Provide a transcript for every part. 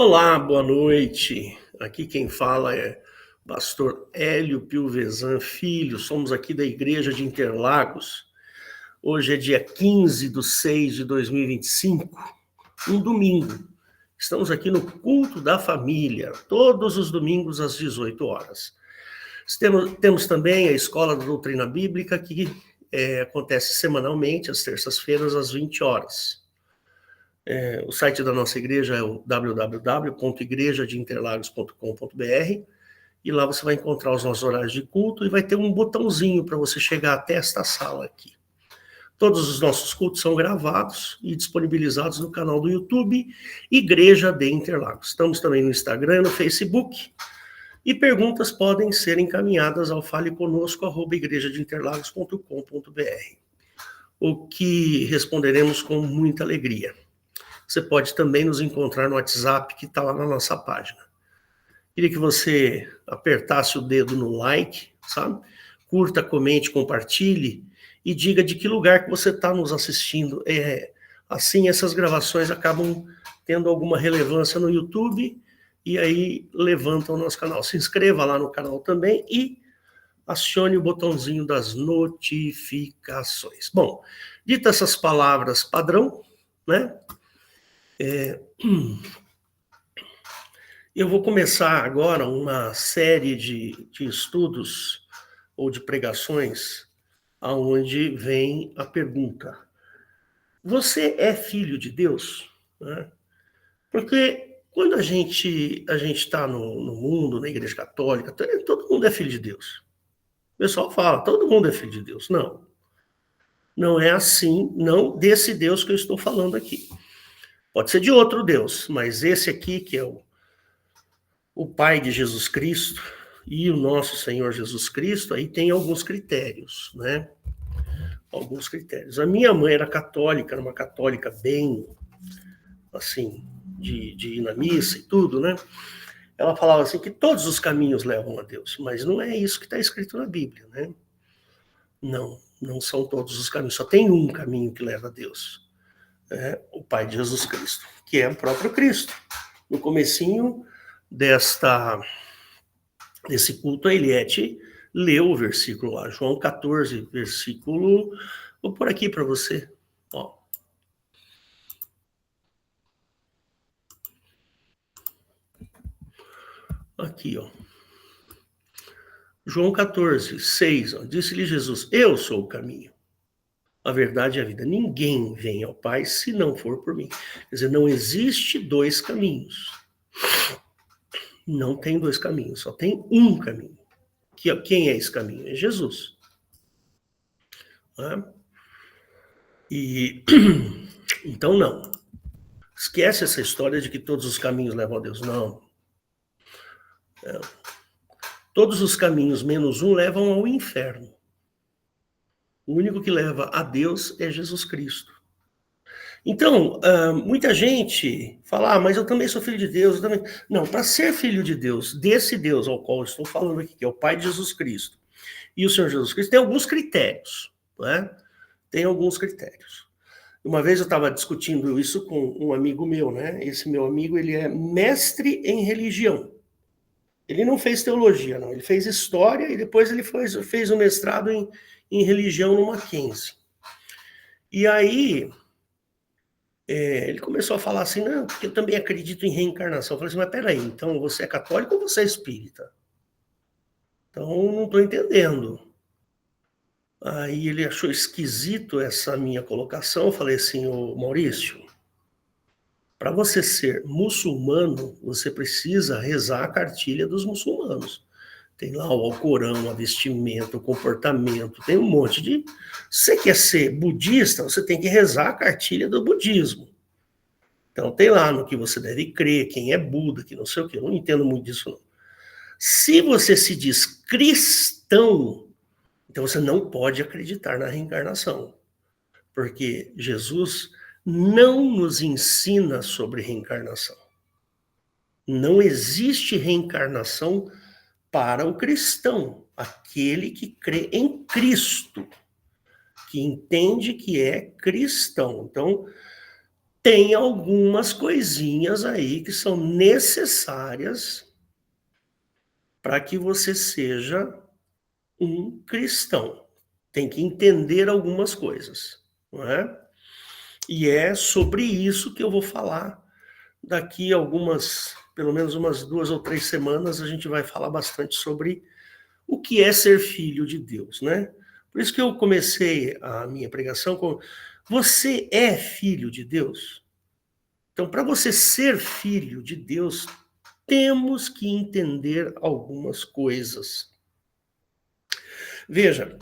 Olá, boa noite. Aqui quem fala é pastor Hélio Pilvezan Filho. Somos aqui da Igreja de Interlagos. Hoje é dia 15/6/2025, um domingo. Estamos aqui no culto da família, todos os domingos às 18 horas. Temos também a Escola da Doutrina Bíblica, que acontece semanalmente, às terças-feiras, às 20 horas. O site da nossa igreja é o www.igrejadeinterlagos.com.br e lá você vai encontrar os nossos horários de culto e vai ter um botãozinho para você chegar até esta sala aqui. Todos os nossos cultos são gravados e disponibilizados no canal do YouTube Igreja de Interlagos. Estamos também no Instagram e no Facebook. E perguntas podem ser encaminhadas ao faleconosco@igrejadeinterlagos.com.br, o que responderemos com muita alegria. Você pode também nos encontrar no WhatsApp, que está lá na nossa página. Queria que você apertasse o dedo no like, sabe? Curta, comente, compartilhe e diga de que lugar que você está nos assistindo. Assim, essas gravações acabam tendo alguma relevância no YouTube e aí levantam o nosso canal. Se inscreva lá no canal também e acione o botãozinho das notificações. Bom, dito essas palavras padrão, né? Eu vou começar agora uma série de estudos ou de pregações aonde vem a pergunta: você é filho de Deus? Né? Porque quando a gente está no mundo, na Igreja Católica, todo mundo é filho de Deus. O pessoal fala, todo mundo é filho de Deus. Não, não é assim, não desse Deus que eu estou falando aqui. Pode ser de outro Deus, mas esse aqui, que é o Pai de Jesus Cristo e o nosso Senhor Jesus Cristo, aí tem alguns critérios, né? Alguns critérios. A minha mãe era católica, era uma católica bem, assim, de ir na missa e tudo, né? Ela falava assim que todos os caminhos levam a Deus, mas não é isso que está escrito na Bíblia, né? Não, não são todos os caminhos, só tem um caminho que leva a Deus. O Pai de Jesus Cristo, que é o próprio Cristo. No comecinho desse culto, a Eliette leu o versículo lá, João 14, versículo... Vou pôr aqui para você. Ó. Aqui, ó. João 14, 6. Ó. Disse-lhe Jesus, eu sou o caminho, a verdade e a vida. Ninguém vem ao Pai se não for por mim. Quer dizer, não existe dois caminhos. Não tem dois caminhos, só tem um caminho. Quem é esse caminho? É Jesus. Né? E então não. Esquece essa história de que todos os caminhos levam a Deus. Não. Todos os caminhos, menos um, levam ao inferno. O único que leva a Deus é Jesus Cristo. Então, muita gente fala, mas eu também sou filho de Deus. Eu também... Não, para ser filho de Deus, desse Deus ao qual eu estou falando aqui, que é o Pai de Jesus Cristo, e o Senhor Jesus Cristo, tem alguns critérios. Né? Tem alguns critérios. Uma vez eu estava discutindo isso com um amigo meu, né? Esse meu amigo, ele é mestre em religião. Ele não fez teologia, não. Ele fez história e depois ele fez o mestrado em religião no Mackenzie. E aí, ele começou a falar assim, não, porque eu também acredito em reencarnação. Eu falei assim, mas peraí, então você é católico ou você é espírita? Então, não estou entendendo. Aí ele achou esquisito essa minha colocação. Eu falei assim, ô Maurício, para você ser muçulmano, você precisa rezar a cartilha dos muçulmanos. Tem lá o Alcorão, a vestimenta, o comportamento, tem um monte de... Se você quer ser budista, você tem que rezar a cartilha do budismo. Então tem lá no que você deve crer, quem é Buda, que não sei o quê. Eu não entendo muito disso, não. Se você se diz cristão, então você não pode acreditar na reencarnação. Porque Jesus não nos ensina sobre reencarnação. Não existe reencarnação para o cristão, aquele que crê em Cristo, que entende que é cristão. Então, tem algumas coisinhas aí que são necessárias para que você seja um cristão. Tem que entender algumas coisas, não é? E é sobre isso que eu vou falar daqui a algumas, pelo menos umas 2 ou 3 semanas, a gente vai falar bastante sobre o que é ser filho de Deus, né? Por isso que eu comecei a minha pregação com: você é filho de Deus? Então, para você ser filho de Deus, temos que entender algumas coisas. Veja,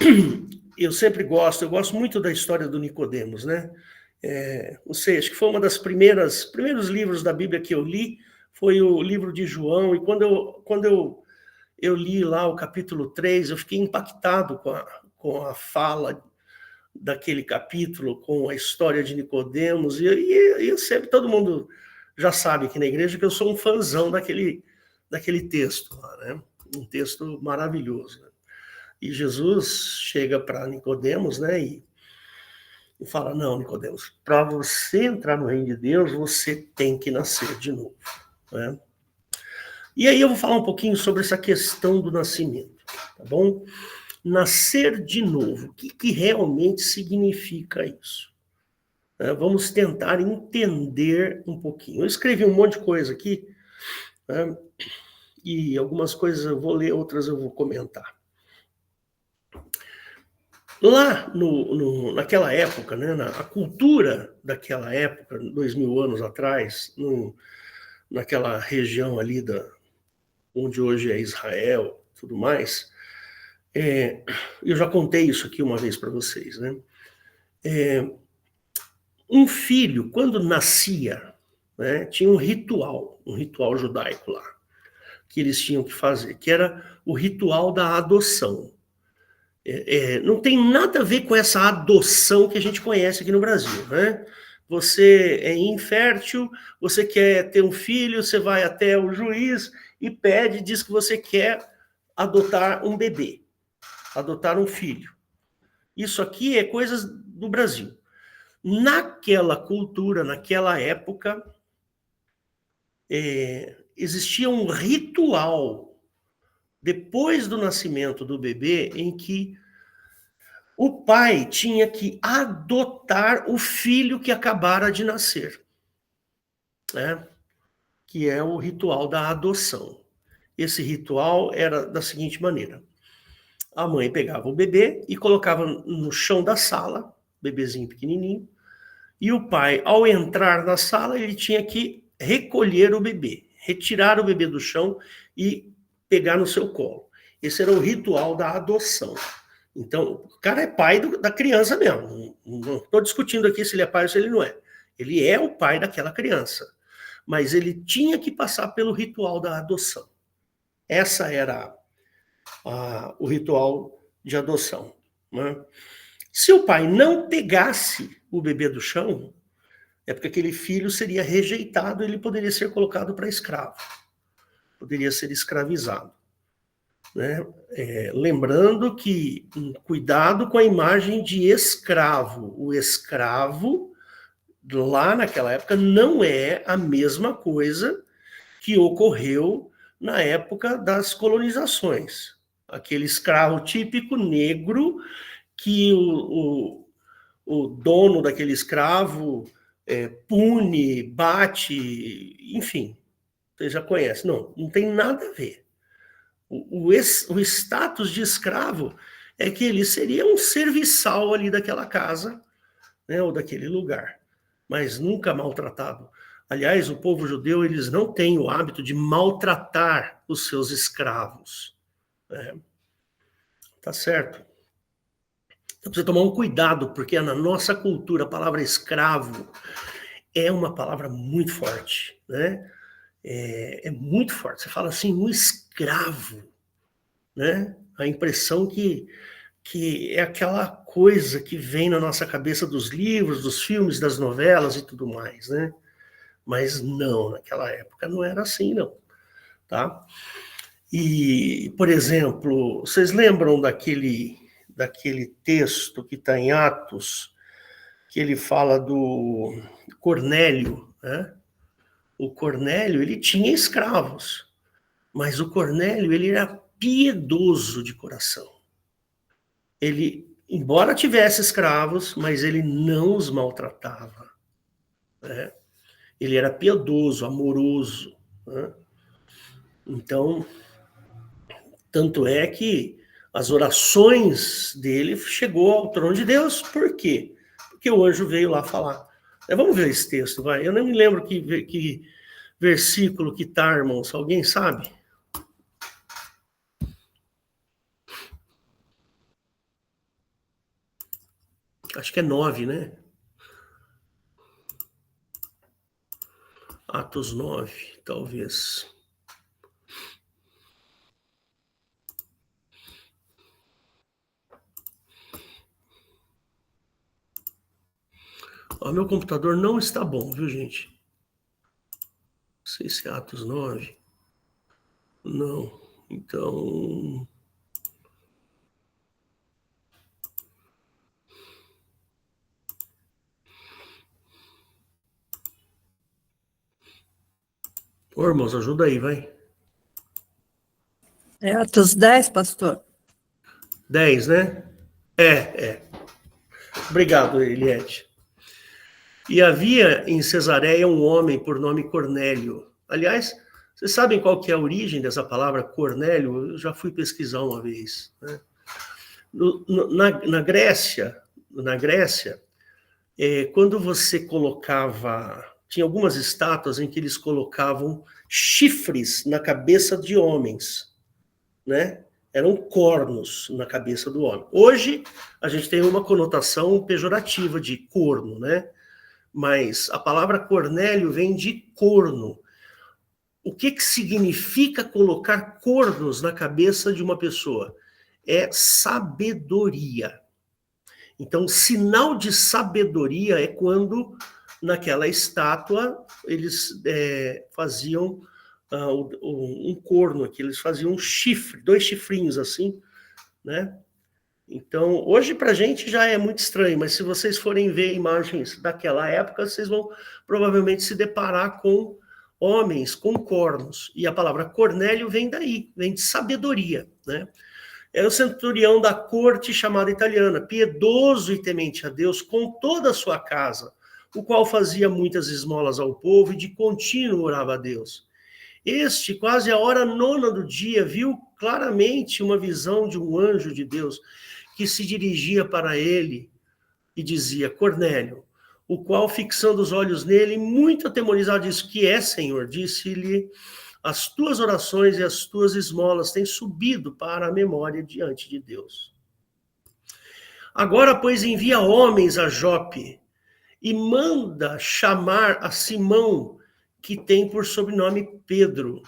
eu gosto muito da história do Nicodemos, né? Não sei, acho que foi uma das primeiros livros da Bíblia que eu li, foi o livro de João, e quando eu li lá o capítulo 3, eu fiquei impactado com a fala daquele capítulo, com a história de Nicodemos, e eu sempre, todo mundo já sabe aqui na igreja que eu sou um fãzão daquele texto lá, né? Um texto maravilhoso, né? E Jesus chega para Nicodemos, né, e fala: não, Nicodemos, para você entrar no reino de Deus, você tem que nascer de novo, né? E aí eu vou falar um pouquinho sobre essa questão do nascimento, tá bom? Nascer de novo, o que realmente significa isso? Vamos tentar entender um pouquinho. Eu escrevi um monte de coisa aqui, né, e algumas coisas eu vou ler, outras eu vou comentar. Lá naquela época, né, a cultura daquela época, 2000 anos atrás, naquela região ali onde hoje é Israel, tudo mais, eu já contei isso aqui uma vez para vocês, né? Um filho, quando nascia, né, tinha um ritual judaico lá, que eles tinham que fazer, que era o ritual da adoção. Não tem nada a ver com essa adoção que a gente conhece aqui no Brasil, né? Você é infértil, você quer ter um filho, você vai até o juiz e diz que você quer adotar um bebê, adotar um filho. Isso aqui é coisas do Brasil. Naquela cultura, naquela época, existia um ritual depois do nascimento do bebê em que o pai tinha que adotar o filho que acabara de nascer, né? Que é o ritual da adoção. Esse ritual era da seguinte maneira: a mãe pegava o bebê e colocava no chão da sala, bebezinho pequenininho, e o pai, ao entrar na sala, ele tinha que recolher o bebê, retirar o bebê do chão e pegar no seu colo. Esse era o ritual da adoção. Então, o cara é pai da criança mesmo. Não estou discutindo aqui se ele é pai ou se ele não é. Ele é o pai daquela criança. Mas ele tinha que passar pelo ritual da adoção. Essa era o ritual de adoção, né? Se o pai não pegasse o bebê do chão, é porque aquele filho seria rejeitado e ele poderia ser colocado para escravo. Poderia ser escravizado, né? Lembrando que cuidado com a imagem de escravo. O escravo, lá naquela época, não é a mesma coisa que ocorreu na época das colonizações. Aquele escravo típico negro que o dono daquele escravo pune, bate, enfim, você já conhece. Não tem nada a ver. O status de escravo é que ele seria um serviçal ali daquela casa, né, ou daquele lugar, mas nunca maltratado. Aliás, o povo judeu, eles não têm o hábito de maltratar os seus escravos, né? Tá certo? Então precisa tomar um cuidado, porque na nossa cultura a palavra escravo é uma palavra muito forte, né? É muito forte. Você fala assim, um escravo, né? A impressão que é aquela coisa que vem na nossa cabeça dos livros, dos filmes, das novelas e tudo mais, né? Mas não, naquela época não era assim, não, tá? E, por exemplo, vocês lembram daquele texto que está em Atos, que ele fala do Cornélio, né? O Cornélio, ele tinha escravos, mas o Cornélio, ele era piedoso de coração. Ele, embora tivesse escravos, mas ele não os maltratava, né? Ele era piedoso, amoroso, né? Então, tanto é que as orações dele chegou ao trono de Deus. Por quê? Porque o anjo veio lá falar. Vamos ver esse texto, vai. Eu não me lembro que versículo que tá, irmãos. Alguém sabe? Acho que é 9, né? Atos 9, talvez. Ó, meu computador não está bom, viu, gente? Não sei se é Atos 9. Não. Então... Ô, irmãos, ajuda aí, vai. É Atos 10, pastor? 10, né? É. Obrigado, Eliette. E havia em Cesareia um homem por nome Cornélio. Aliás, vocês sabem qual que é a origem dessa palavra Cornélio? Eu já fui pesquisar uma vez, né? Na Grécia, quando você colocava... Tinha algumas estátuas em que eles colocavam chifres na cabeça de homens, né? Eram cornos na cabeça do homem. Hoje, a gente tem uma conotação pejorativa de corno, né? Mas a palavra Cornélio vem de corno. O que significa colocar cornos na cabeça de uma pessoa? É sabedoria. Então, sinal de sabedoria é quando, naquela estátua, eles faziam um corno aqui, eles faziam um chifre, 2 chifrinhos assim, né? Então, hoje pra gente já é muito estranho, mas se vocês forem ver imagens daquela época, vocês vão provavelmente se deparar com homens com cornos. E a palavra Cornélio vem daí, vem de sabedoria, né? É o centurião da corte chamada italiana, piedoso e temente a Deus com toda a sua casa, o qual fazia muitas esmolas ao povo e de contínuo orava a Deus. Este, quase à hora 9ª do dia, viu claramente uma visão de um anjo de Deus que se dirigia para ele e dizia, Cornélio, o qual, fixando os olhos nele, muito atemorizado, disse, que é, Senhor? Disse-lhe, as tuas orações e as tuas esmolas têm subido para a memória diante de Deus. Agora, pois, envia homens a Jope e manda chamar a Simão, que tem por sobrenome Pedro.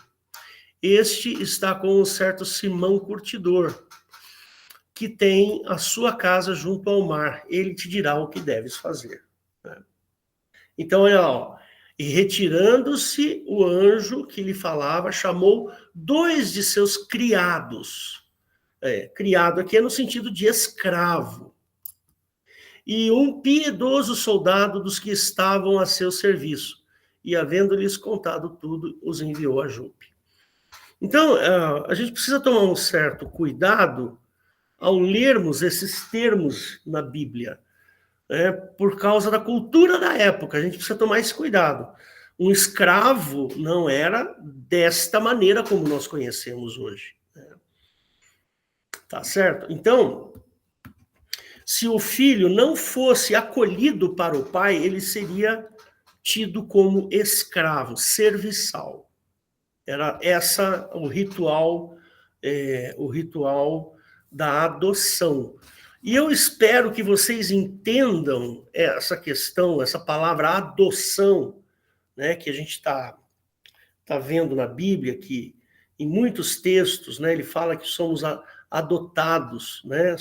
Este está com um certo Simão curtidor, que tem a sua casa junto ao mar. Ele te dirá o que deves fazer. Então, olha lá, e retirando-se o anjo que lhe falava, chamou 2 de seus criados. Criado aqui é no sentido de escravo. E um piedoso soldado dos que estavam a seu serviço. E, havendo-lhes contado tudo, os enviou a Jope. Então, a gente precisa tomar um certo cuidado ao lermos esses termos na Bíblia, por causa da cultura da época. A gente precisa tomar esse cuidado. Um escravo não era desta maneira como nós conhecemos hoje. Tá certo? Então, se o filho não fosse acolhido para o pai, ele seria tido como escravo, serviçal. Era essa o ritual da adoção. E eu espero que vocês entendam essa questão, essa palavra adoção, né, que a gente está vendo na Bíblia, que em muitos textos, né, ele fala que somos adotados, né,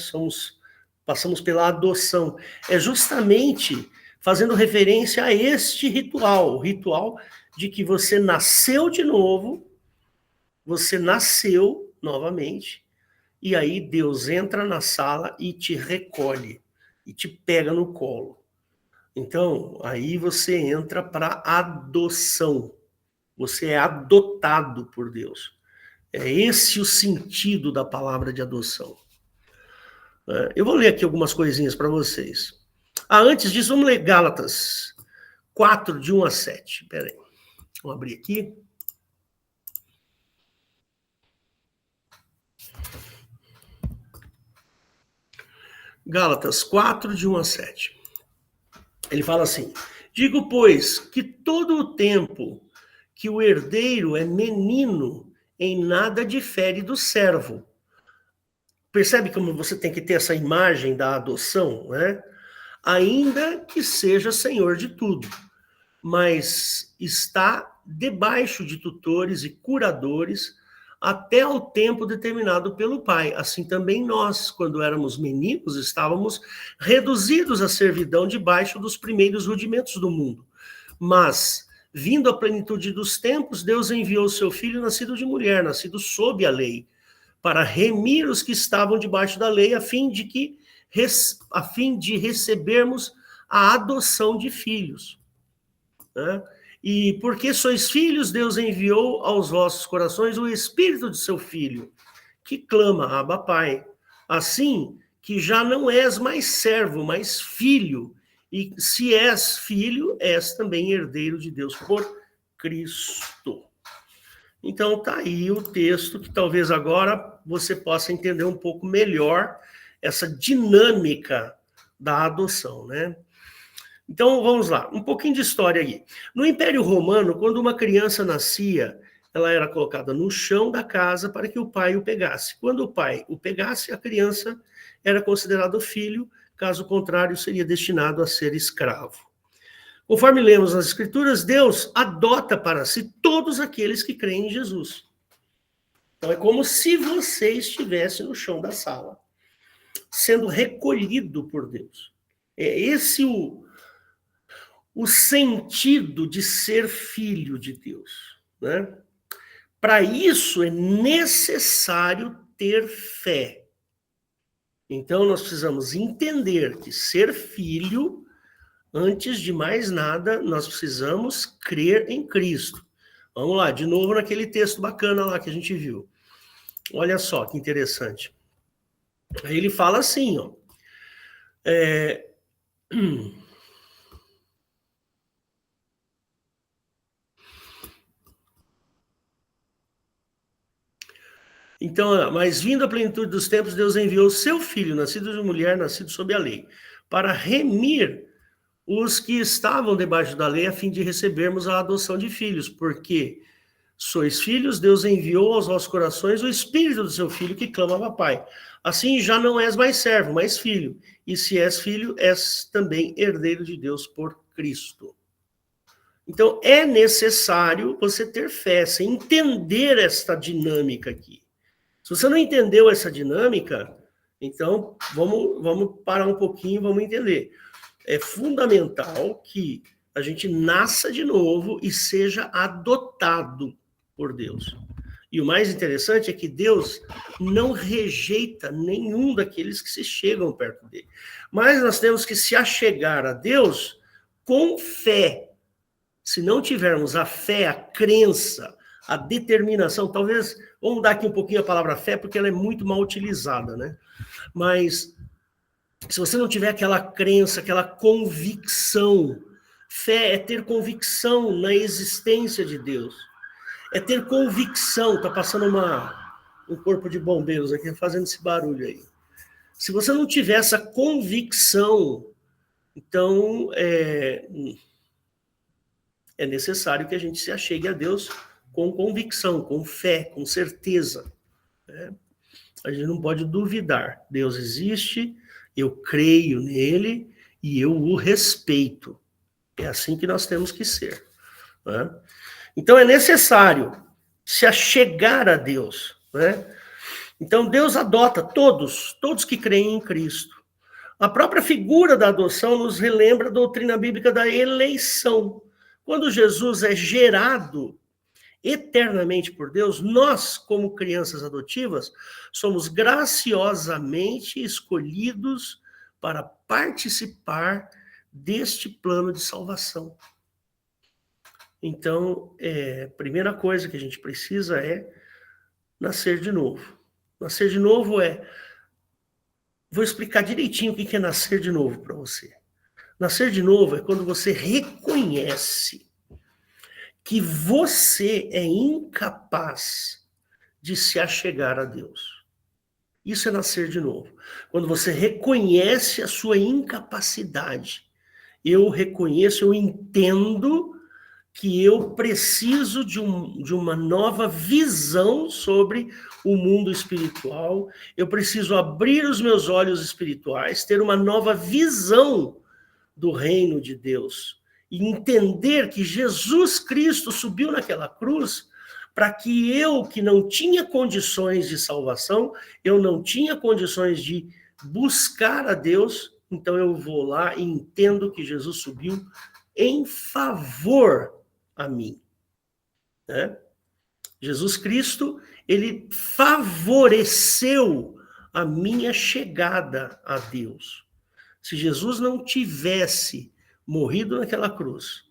passamos pela adoção. É justamente fazendo referência a este ritual, o ritual de que você nasceu de novo, você nasceu novamente, e aí Deus entra na sala e te recolhe, e te pega no colo. Então, aí você entra para adoção. Você é adotado por Deus. É esse o sentido da palavra de adoção. Eu vou ler aqui algumas coisinhas para vocês. Antes disso, vamos ler Gálatas 4, de 1 a 7. Espera aí. Vamos abrir aqui. Gálatas 4, de 1 a 7. Ele fala assim: digo, pois, que todo o tempo que o herdeiro é menino, em nada difere do servo. Percebe como você tem que ter essa imagem da adoção, né? Ainda que seja senhor de tudo, mas está debaixo de tutores e curadores até o tempo determinado pelo Pai. Assim também nós, quando éramos meninos, estávamos reduzidos à servidão debaixo dos primeiros rudimentos do mundo. Mas, vindo a plenitude dos tempos, Deus enviou o seu Filho, nascido de mulher, nascido sob a lei, para remir os que estavam debaixo da lei, a fim de recebermos a adoção de filhos. Né? E porque sois filhos, Deus enviou aos vossos corações o Espírito de seu Filho, que clama, Abba, Pai. Assim que já não és mais servo, mas filho. E se és filho, és também herdeiro de Deus por Cristo. Então tá aí o texto que talvez agora você possa entender um pouco melhor essa dinâmica da adoção, né? Então, vamos lá, um pouquinho de história aí. No Império Romano, quando uma criança nascia, ela era colocada no chão da casa para que o pai o pegasse. Quando o pai o pegasse, a criança era considerada filho, caso contrário, seria destinado a ser escravo. Conforme lemos nas Escrituras, Deus adota para si todos aqueles que creem em Jesus. Então, é como se você estivesse no chão da sala, sendo recolhido por Deus. É esse o sentido de ser filho de Deus, né? Para isso é necessário ter fé. Então nós precisamos entender que ser filho, antes de mais nada, nós precisamos crer em Cristo. Vamos lá, de novo naquele texto bacana lá que a gente viu. Olha só que interessante. Aí ele fala assim, ó. Então, mas vindo a plenitude dos tempos, Deus enviou seu filho, nascido de mulher, nascido sob a lei, para remir os que estavam debaixo da lei, a fim de recebermos a adoção de filhos, porque sois filhos, Deus enviou aos vossos corações o Espírito do seu Filho, que clama a Pai. Assim já não és mais servo, mas filho, e se és filho, és também herdeiro de Deus por Cristo. Então, é necessário você ter fé, você entender esta dinâmica aqui. Se você não entendeu essa dinâmica, então vamos parar um pouquinho, vamos entender. É fundamental que a gente nasça de novo e seja adotado por Deus. E o mais interessante é que Deus não rejeita nenhum daqueles que se chegam perto dele. Mas nós temos que se achegar a Deus com fé. Se não tivermos a fé, a crença, a determinação, talvez, vamos dar aqui um pouquinho a palavra fé, porque ela é muito mal utilizada, né? Mas se você não tiver aquela crença, aquela convicção, fé é ter convicção na existência de Deus. É ter convicção, tá passando um corpo de bombeiros aqui fazendo esse barulho aí. Se você não tiver essa convicção, então é necessário que a gente se achegue a Deus com convicção, com fé, com certeza. Né? A gente não pode duvidar. Deus existe, eu creio nele e eu o respeito. É assim que nós temos que ser. Né? Então é necessário se achegar a Deus. Né? Então Deus adota todos que creem em Cristo. A própria figura da adoção nos relembra a doutrina bíblica da eleição. Quando Jesus é gerado eternamente por Deus, nós, como crianças adotivas, somos graciosamente escolhidos para participar deste plano de salvação. Então, a primeira coisa que a gente precisa é nascer de novo. Nascer de novo vou explicar direitinho o que é nascer de novo para você. Nascer de novo é quando você reconhece que você é incapaz de se achegar a Deus. Isso é nascer de novo. Quando você reconhece a sua incapacidade. Eu reconheço, eu entendo que eu preciso de uma nova visão sobre o mundo espiritual. Eu preciso abrir os meus olhos espirituais, ter uma nova visão do reino de Deus. E entender que Jesus Cristo subiu naquela cruz para que eu, que não tinha condições de salvação, eu não tinha condições de buscar a Deus, então eu vou lá e entendo que Jesus subiu em favor a mim. Né? Jesus Cristo, ele favoreceu a minha chegada a Deus. Se Jesus não tivesse morrido naquela cruz,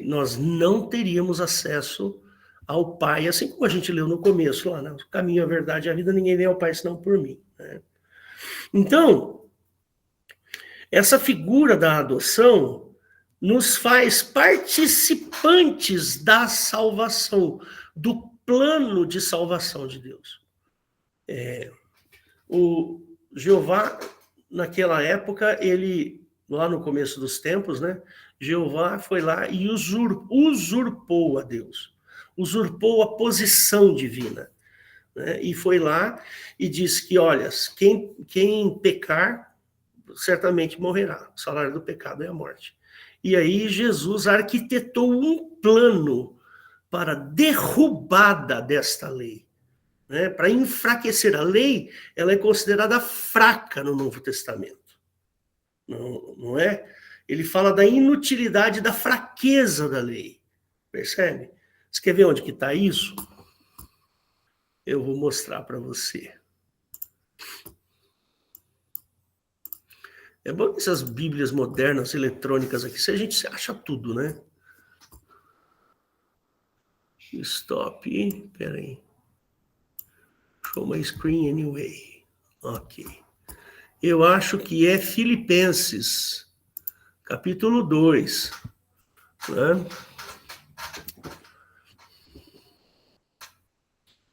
nós não teríamos acesso ao Pai, assim como a gente leu no começo lá, né? O caminho, a verdade e a vida, ninguém vem ao Pai senão por mim. Né? Então, essa figura da adoção nos faz participantes da salvação, do plano de salvação de Deus. O Jeová, naquela época, ele, lá no começo dos tempos, né, Jeová foi lá e usurpou a Deus, usurpou a posição divina, né, e foi lá e disse que, olha, quem pecar, certamente morrerá, o salário do pecado é a morte. E aí Jesus arquitetou um plano para a derrubada desta lei. Né? Para enfraquecer a lei, ela é considerada fraca no Novo Testamento. Não é? Ele fala da inutilidade, da fraqueza da lei. Percebe? Você quer ver onde que está isso? Eu vou mostrar para você. É bom que essas bíblias modernas, eletrônicas aqui, se a gente acha tudo, né? Stop, peraí. Show my screen anyway. Ok. Eu acho que é Filipenses, capítulo 2. Né?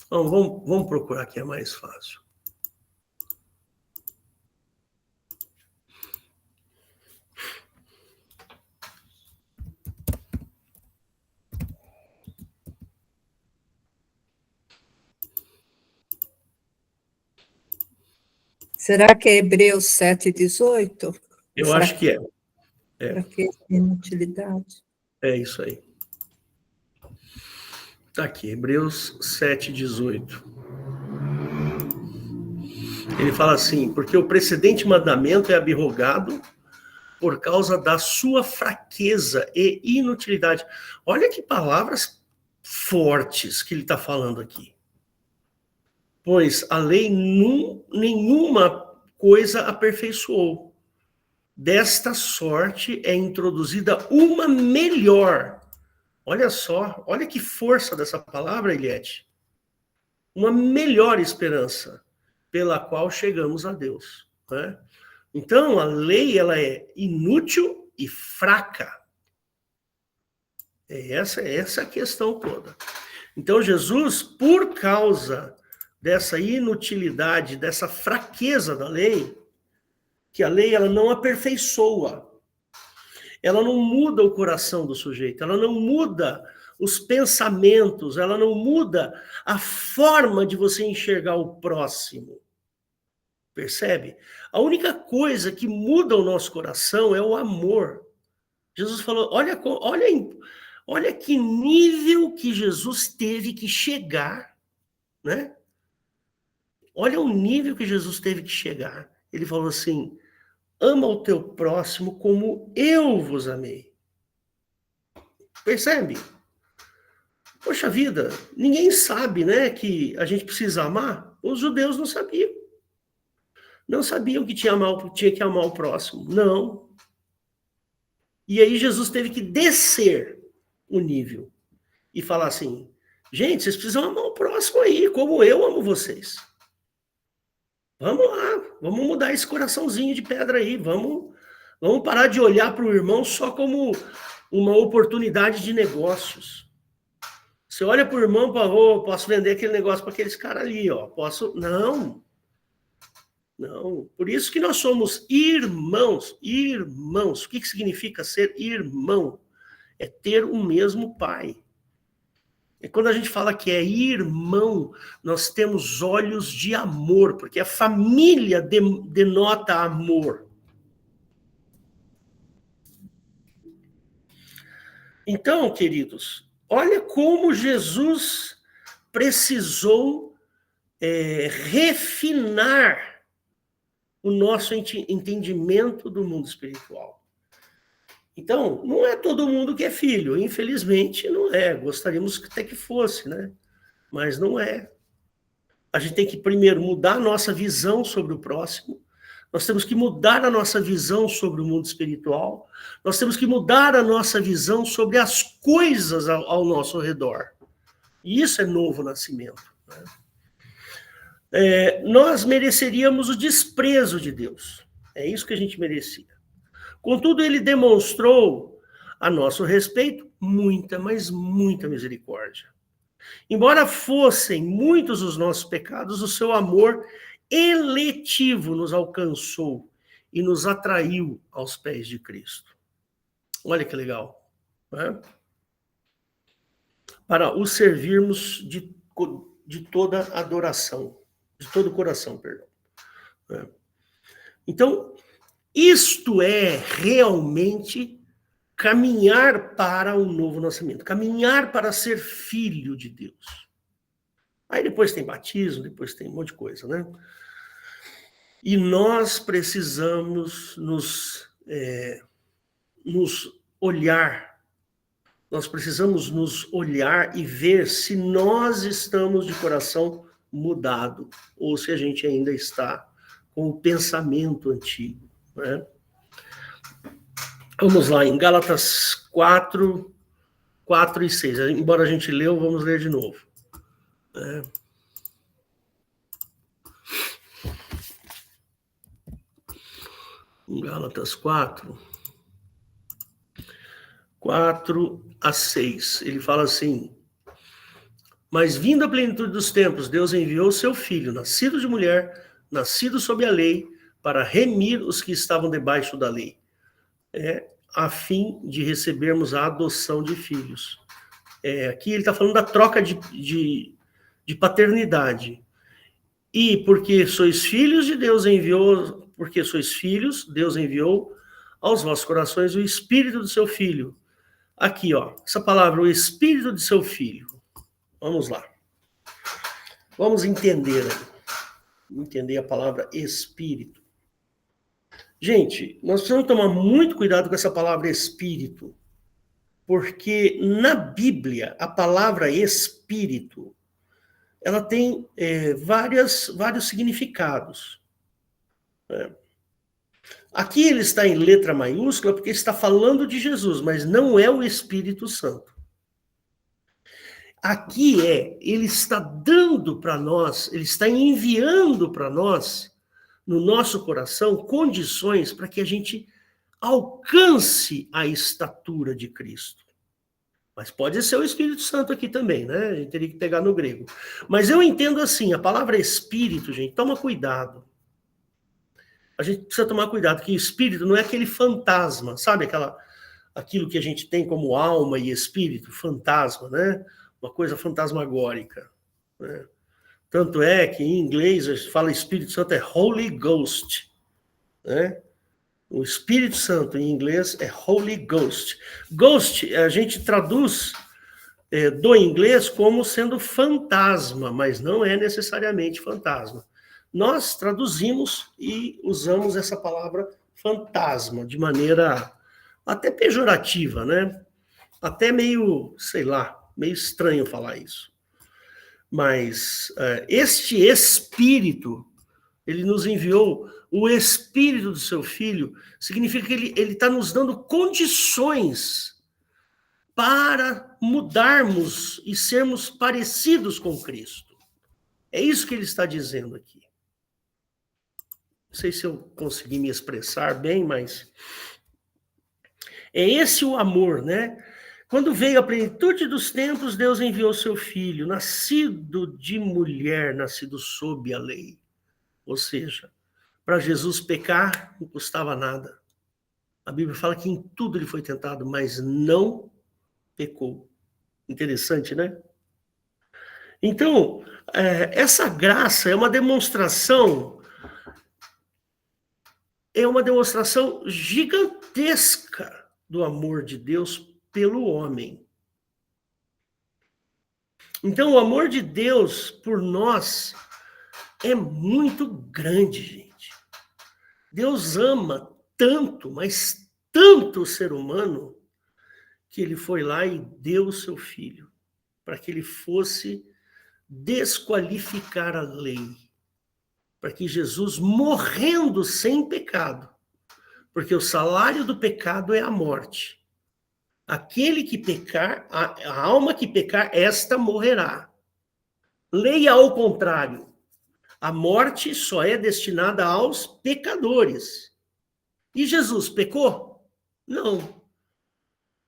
Então, vamos procurar que é mais fácil. Será que é Hebreus 7,18? Eu acho que é. Para que inutilidade? É isso aí. Está aqui, Hebreus 7,18. Ele fala assim, porque o precedente mandamento é abrogado por causa da sua fraqueza e inutilidade. Olha que palavras fortes que ele está falando aqui. Pois a lei nenhuma coisa aperfeiçoou. Desta sorte é introduzida uma melhor. Olha só, olha que força dessa palavra, Eliette. Uma melhor esperança, pela qual chegamos a Deus. Né? Então, a lei ela é inútil e fraca. Essa é a questão toda. Então, Jesus, por causa dessa inutilidade, dessa fraqueza da lei, que a lei ela não aperfeiçoa, ela não muda o coração do sujeito, ela não muda os pensamentos, ela não muda a forma de você enxergar o próximo. Percebe? A única coisa que muda o nosso coração é o amor. Jesus falou, olha que nível que Jesus teve que chegar, né? Olha o nível que Jesus teve que chegar. Ele falou assim, ama o teu próximo como eu vos amei. Percebe? Poxa vida, ninguém sabe, né, que a gente precisa amar. Os judeus não sabiam. Não sabiam que tinha que amar o próximo. Não. E aí Jesus teve que descer o nível e falar assim, gente, vocês precisam amar o próximo aí, como eu amo vocês. Vamos lá, vamos mudar esse coraçãozinho de pedra aí, vamos parar de olhar para o irmão só como uma oportunidade de negócios. Você olha para o irmão, posso vender aquele negócio para aqueles caras ali, ó. Posso? Não. Por isso que nós somos irmãos. Irmãos. O que significa ser irmão? É ter o mesmo pai. E quando a gente fala que é irmão, nós temos olhos de amor, porque a família denota amor. Então, queridos, olha como Jesus precisou refinar o nosso entendimento do mundo espiritual. Então, não é todo mundo que é filho, infelizmente não é. Gostaríamos até que fosse, né? Mas não é. A gente tem que primeiro mudar a nossa visão sobre o próximo. Nós temos que mudar a nossa visão sobre o mundo espiritual. Nós temos que mudar a nossa visão sobre as coisas ao nosso redor. E isso é novo nascimento, né? Nós mereceríamos o desprezo de Deus. É isso que a gente merecia. Contudo, ele demonstrou a nosso respeito muita, mas muita misericórdia. Embora fossem muitos os nossos pecados, o seu amor eletivo nos alcançou e nos atraiu aos pés de Cristo. Olha que legal, né? Para o servirmos de toda adoração, de todo o coração, perdão. Então, isto é realmente caminhar para um novo nascimento, caminhar para ser filho de Deus. Aí depois tem batismo, depois tem um monte de coisa, né? E nós precisamos nos olhar, nós precisamos nos olhar e ver se nós estamos de coração mudado, ou se a gente ainda está com o pensamento antigo, né? Vamos lá, em Gálatas 4 e 6. Embora a gente leu, vamos ler de novo. Em Gálatas 4 a 6, ele fala assim: mas vindo a plenitude dos tempos, Deus enviou o seu Filho, nascido de mulher, nascido sob a lei, para remir os que estavam debaixo da lei, a fim de recebermos a adoção de filhos. Aqui ele está falando da troca de paternidade. E porque sois filhos de Deus, porque sois filhos, Deus enviou aos vossos corações o Espírito do seu Filho. Aqui, ó, essa palavra, o Espírito de seu Filho. Vamos lá. Vamos entender a palavra Espírito. Gente, nós precisamos tomar muito cuidado com essa palavra Espírito, porque na Bíblia, a palavra Espírito, ela tem vários significados. Aqui ele está em letra maiúscula porque está falando de Jesus, mas não é o Espírito Santo. Aqui ele está dando para nós, ele está enviando para nós, no nosso coração, condições para que a gente alcance a estatura de Cristo. Mas pode ser o Espírito Santo aqui também, né? A gente teria que pegar no grego. Mas eu entendo assim, a palavra Espírito, gente, toma cuidado. A gente precisa tomar cuidado, que espírito não é aquele fantasma, sabe? Aquilo que a gente tem como alma e espírito, fantasma, né? Uma coisa fantasmagórica, né? Tanto é que em inglês fala Espírito Santo é Holy Ghost, né? O Espírito Santo em inglês é Holy Ghost. Ghost a gente traduz do inglês como sendo fantasma, mas não é necessariamente fantasma. Nós traduzimos e usamos essa palavra fantasma de maneira até pejorativa, né? Até meio, sei lá, meio estranho falar isso. Mas este espírito Ele nos enviou o Espírito do seu Filho, significa que ele está nos dando condições para mudarmos e sermos parecidos com Cristo. É isso que ele está dizendo aqui. Não sei se eu consegui me expressar bem, mas é esse o amor, né? Quando veio a plenitude dos tempos, Deus enviou seu Filho, nascido de mulher, nascido sob a lei. Ou seja, para Jesus pecar não custava nada. A Bíblia fala que em tudo ele foi tentado, mas não pecou. Interessante, né? Então, essa graça é uma demonstração gigantesca do amor de Deus pelo homem. Então, o amor de Deus por nós é muito grande, gente. Deus ama tanto, mas tanto o ser humano, que ele foi lá e deu o seu filho, para que ele fosse desqualificar a lei, para que Jesus, morrendo sem pecado, porque o salário do pecado é a morte. Aquele que pecar, a alma que pecar, esta morrerá. Lei ao contrário. A morte só é destinada aos pecadores. E Jesus pecou? Não.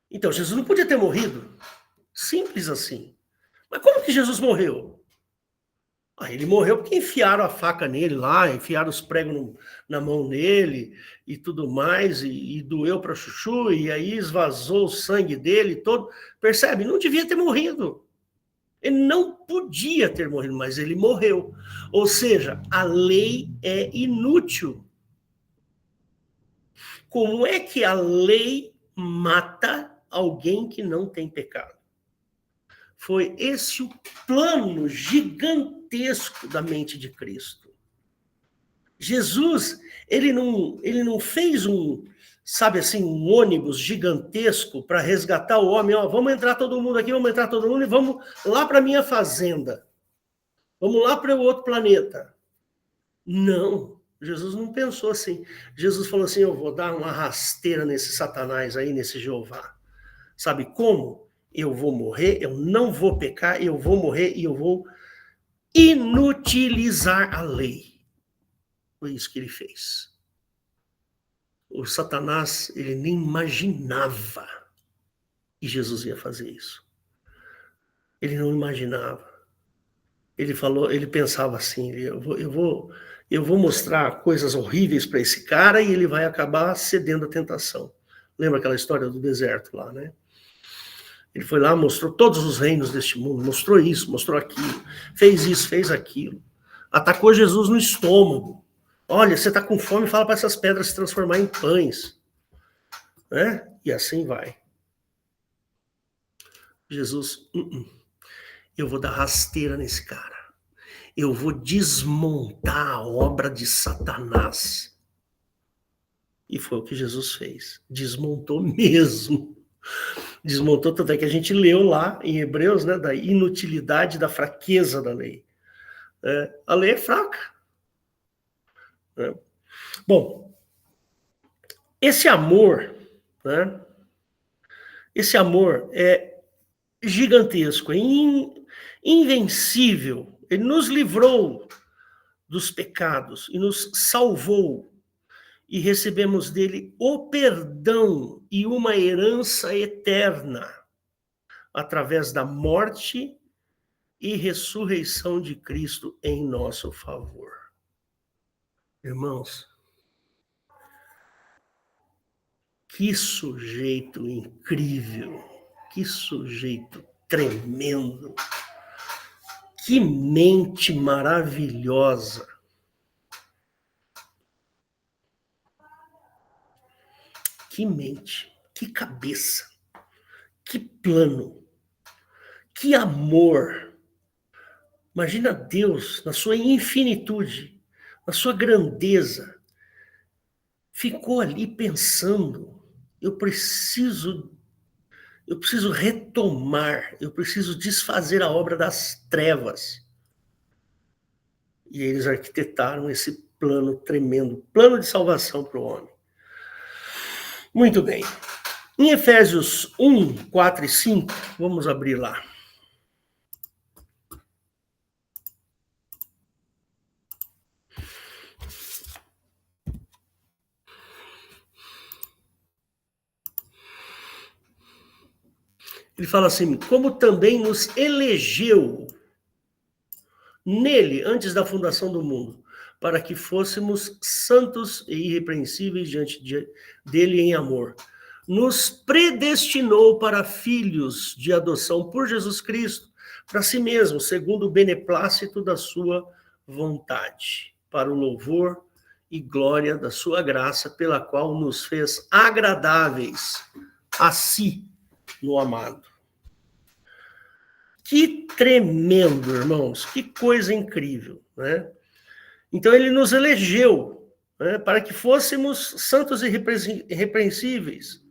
Então, Jesus não podia ter morrido. Simples assim. Mas como que Jesus morreu? Ele morreu porque enfiaram a faca nele lá, enfiaram os pregos na mão dele e tudo mais, e doeu para chuchu, e aí esvazou o sangue dele todo. Percebe? Não devia ter morrido. Ele não podia ter morrido, mas ele morreu. Ou seja, a lei é inútil. Como é que a lei mata alguém que não tem pecado? Foi esse o plano gigantesco da mente de Cristo. Jesus, ele não fez sabe assim, um ônibus gigantesco para resgatar o homem. Ó, vamos entrar todo mundo aqui, vamos entrar todo mundo e vamos lá para minha fazenda. Vamos lá para o outro planeta. Não, Jesus não pensou assim. Jesus falou assim, eu vou dar uma rasteira nesse Satanás aí, nesse Jeová. Sabe como? Eu vou morrer, eu não vou pecar, eu vou morrer e eu vou inutilizar a lei. Foi isso que ele fez. O Satanás, ele nem imaginava que Jesus ia fazer isso. Ele não imaginava. Ele pensava assim, eu vou mostrar coisas horríveis para esse cara e ele vai acabar cedendo à tentação. Lembra aquela história do deserto lá, né? Ele foi lá, mostrou todos os reinos deste mundo, mostrou isso, mostrou aquilo, fez isso, fez aquilo. Atacou Jesus no estômago. Olha, você está com fome, fala para essas pedras se transformar em pães. Né? E assim vai. Jesus, eu vou dar rasteira nesse cara. Eu vou desmontar a obra de Satanás. E foi o que Jesus fez. Desmontou mesmo. Desmontou, tanto é que a gente leu lá em Hebreus, né, da inutilidade, da fraqueza da lei. A lei é fraca. Bom, esse amor, né, esse amor é gigantesco, é invencível. Ele nos livrou dos pecados e nos salvou. E recebemos dele o perdão e uma herança eterna, através da morte e ressurreição de Cristo em nosso favor. Irmãos, que sujeito incrível, que sujeito tremendo, que mente maravilhosa. Que mente, que cabeça, que plano, que amor. Imagina Deus, na sua infinitude, na sua grandeza, ficou ali pensando, eu preciso retomar, eu preciso desfazer a obra das trevas. E eles arquitetaram esse plano tremendo, plano de salvação para o homem. Muito bem. Em Efésios 1, 4 e 5, vamos abrir lá. Ele fala assim, como também nos elegeu nele, antes da fundação do mundo, para que fôssemos santos e irrepreensíveis diante dele em amor. Nos predestinou para filhos de adoção por Jesus Cristo, para si mesmo, segundo o beneplácito da sua vontade, para o louvor e glória da sua graça, pela qual nos fez agradáveis a si no amado. Que tremendo, irmãos, que coisa incrível, né? Então ele nos elegeu, né, para que fôssemos santos e irrepreensíveis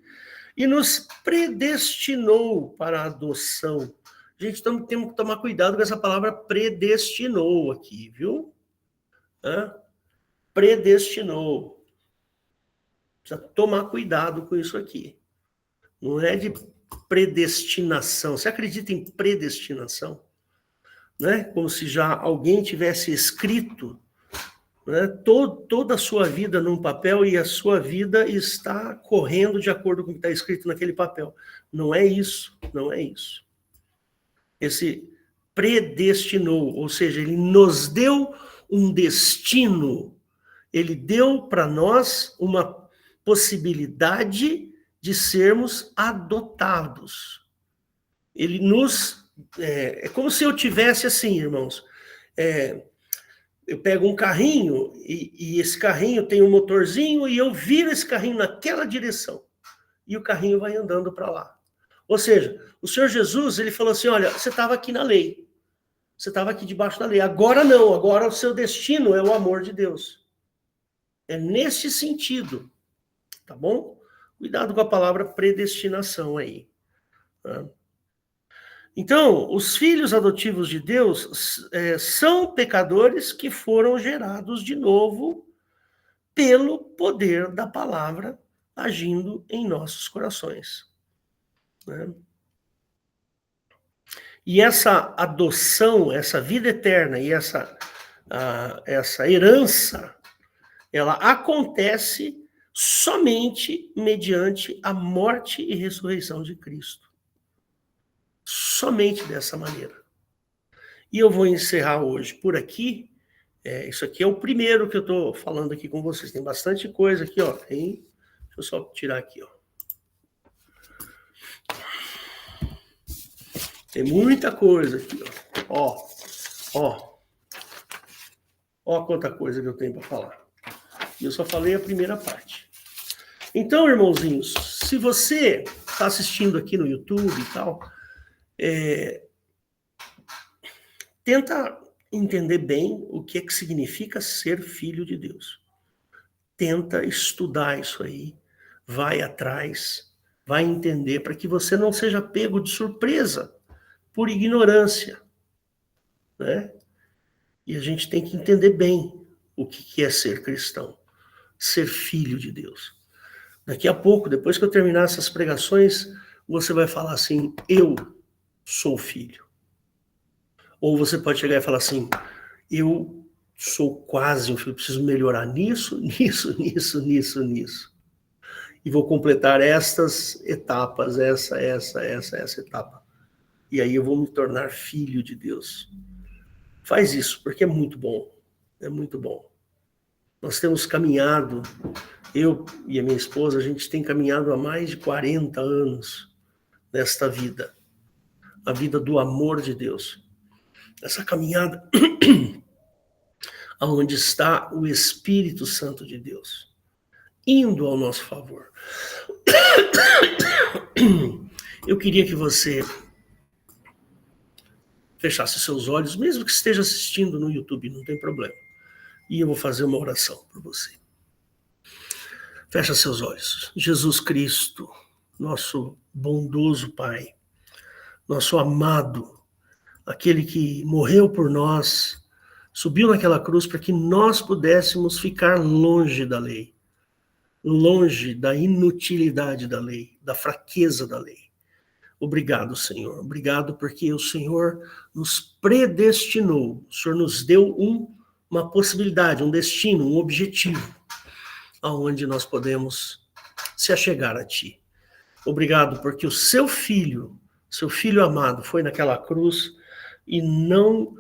e nos predestinou para a adoção. Gente, temos que tomar cuidado com essa palavra predestinou aqui, viu? Predestinou. Precisa tomar cuidado com isso aqui. Não é de predestinação. Você acredita em predestinação? Né? Como se já alguém tivesse escrito, né, toda a sua vida num papel e a sua vida está correndo de acordo com o que está escrito naquele papel. Não é isso, não é isso. Esse predestinou, ou seja, ele nos deu um destino, ele deu para nós uma possibilidade de sermos adotados. Ele nos... É como se eu tivesse assim, irmãos. Eu pego um carrinho e esse carrinho tem um motorzinho e eu viro esse carrinho naquela direção. E o carrinho vai andando para lá. Ou seja, o Senhor Jesus, ele falou assim, olha, você estava aqui na lei. Você estava aqui debaixo da lei. Agora não, agora o seu destino é o amor de Deus. É nesse sentido. Tá bom? Cuidado com a palavra predestinação aí. Tá? Então, os filhos adotivos de Deus são pecadores que foram gerados de novo pelo poder da palavra agindo em nossos corações. Né? E essa adoção, essa vida eterna e essa herança, ela acontece somente mediante a morte e ressurreição de Cristo. Somente dessa maneira. E eu vou encerrar hoje por aqui. Isso aqui é o primeiro que eu estou falando aqui com vocês. Tem bastante coisa aqui, ó. Deixa eu só tirar aqui, ó. Tem muita coisa aqui, ó. Ó quanta coisa que eu tenho para falar. E eu só falei a primeira parte. Então, irmãozinhos, se você está assistindo aqui no YouTube e tal, tenta entender bem o que é que significa ser filho de Deus. Tenta estudar isso aí, vai atrás, vai entender, para que você não seja pego de surpresa por ignorância, né? E a gente tem que entender bem o que é ser cristão, ser filho de Deus. Daqui a pouco, depois que eu terminar essas pregações, você vai falar assim, eu sou filho. Ou você pode chegar e falar assim, eu sou quase um filho, preciso melhorar nisso. E vou completar estas etapas, essa etapa. E aí eu vou me tornar filho de Deus. Faz isso, porque é muito bom. É muito bom. Nós temos caminhado, eu e a minha esposa, a gente tem caminhado há mais de 40 anos nesta vida. A vida do amor de Deus. Essa caminhada onde está o Espírito Santo de Deus, indo ao nosso favor. Eu queria que você fechasse seus olhos, mesmo que esteja assistindo no YouTube, não tem problema. E eu vou fazer uma oração por você. Fecha seus olhos. Jesus Cristo, nosso bondoso Pai, nosso amado, aquele que morreu por nós, Subiu naquela cruz para que nós pudéssemos ficar longe da lei, longe da inutilidade da lei, da fraqueza da lei. Obrigado, Senhor. Obrigado porque o Senhor nos predestinou. O Senhor nos deu uma possibilidade, um destino, um objetivo, aonde nós podemos se achegar a Ti. Obrigado porque o seu filho amado, foi naquela cruz e não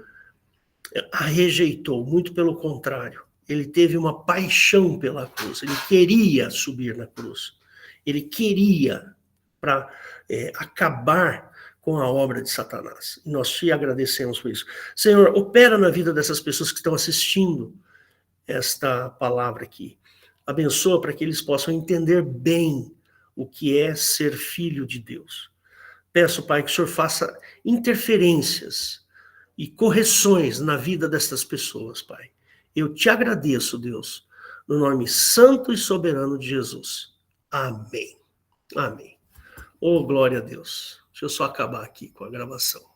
a rejeitou, muito pelo contrário. Ele teve uma paixão pela cruz, ele queria subir na cruz. Ele queria para acabar com a obra de Satanás. E nós te agradecemos por isso. Senhor, opera na vida dessas pessoas que estão assistindo esta palavra aqui. Abençoa para que eles possam entender bem o que é ser filho de Deus. Peço, Pai, que o Senhor faça interferências e correções na vida destas pessoas, Pai. Eu te agradeço, Deus, no nome santo e soberano de Jesus. Amém. Amém. Oh, glória a Deus. Deixa eu só acabar aqui com a gravação.